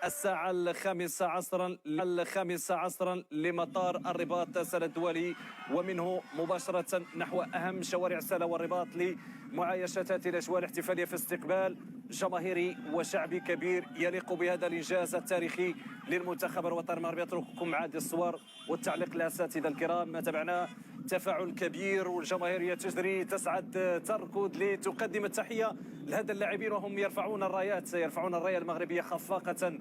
الساعة الخامسة عصرا لمطار الرباط سلا الدولي، ومنه مباشرة نحو أهم شوارع سلا والرباط لمعايشة هذه الأجواء الاحتفالية في استقبال جماهيري وشعبي كبير يليق بهذا الإنجاز التاريخي للمنتخب الوطني المغربي. أترككم مع هذه الصور والتعليق الأساتذة الكرام. ما تابعناه تفاعل كبير والجماهيرية تجري تسعد تركض لتقدم التحية لهذا اللاعبين وهم يرفعون الراية المغربية خفاقة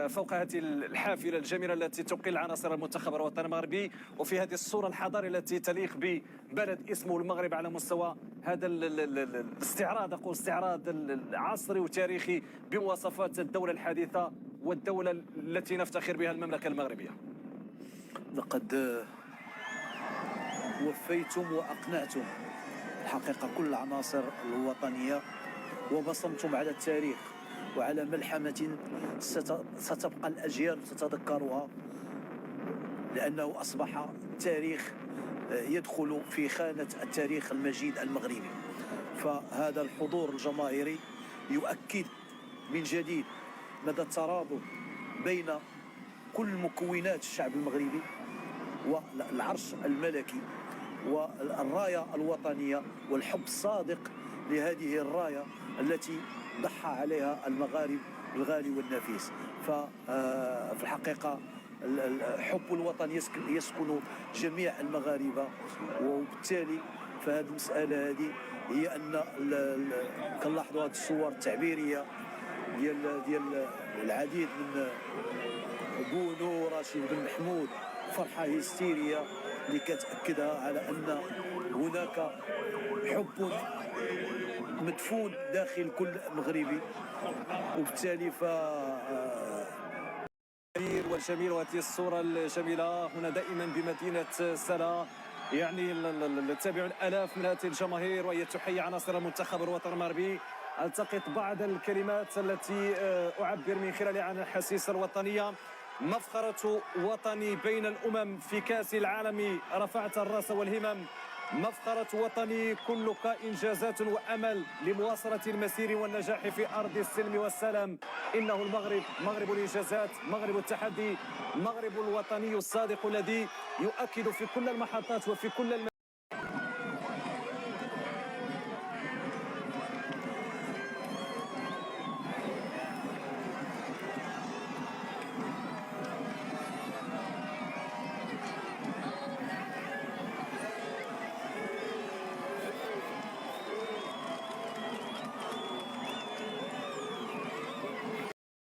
فوق هذه الحافلة الجميلة التي تقل عناصر المنتخب الوطني المغربي، وفي هذه الصورة الحضارية التي تليق ببلد اسمه المغرب على مستوى هذا الاستعراض، أقول استعراض عصري وتاريخي بمواصفات الدولة الحديثة والدولة التي نفتخر بها المملكة المغربية. لقد وفيتم وأقنعتم الحقيقة كل العناصر الوطنية، وبصمتم على التاريخ وعلى ملحمة ستبقى الأجيال تتذكرها، لأنه أصبح تاريخ يدخل في خانة التاريخ المجيد المغربي. فهذا الحضور الجماهيري يؤكد من جديد مدى الترابط بين كل مكونات الشعب المغربي والعرش الملكي والراية الوطنية والحب الصادق لهذه الراية التي ضحى عليها المغارب الغالي والنفيس. ففي الحقيقة حب الوطن يسكن جميع المغاربة، وبالتالي فهذه المسألة هذه هي أن كنلاحظوا هذه الصور التعبيرية ديال العديد من بونو رشيد بن محمود، فرحة هستيرية اللي كتأكدها على أن هناك حب مدفون داخل كل مغربي، وبالتالي والجميل. وهذه الصورة الجميلة هنا دائما بمدينة سلا، يعني نتابع الآلاف من هذه الجماهير وهي تحيي عناصر المنتخب الوطني المغربي. ألتقط بعض الكلمات التي أعبر من خلالها عن الحسيسة الوطنية. مفخرة وطني بين الأمم في كأس العالم رفعت الرأس والهمم، مفخرة وطني كلك إنجازات وأمل لمواصلة المسير والنجاح في أرض السلم والسلام. إنه المغرب، مغرب الإنجازات، مغرب التحدي، مغرب الوطني الصادق الذي يؤكد في كل المحطات وفي كل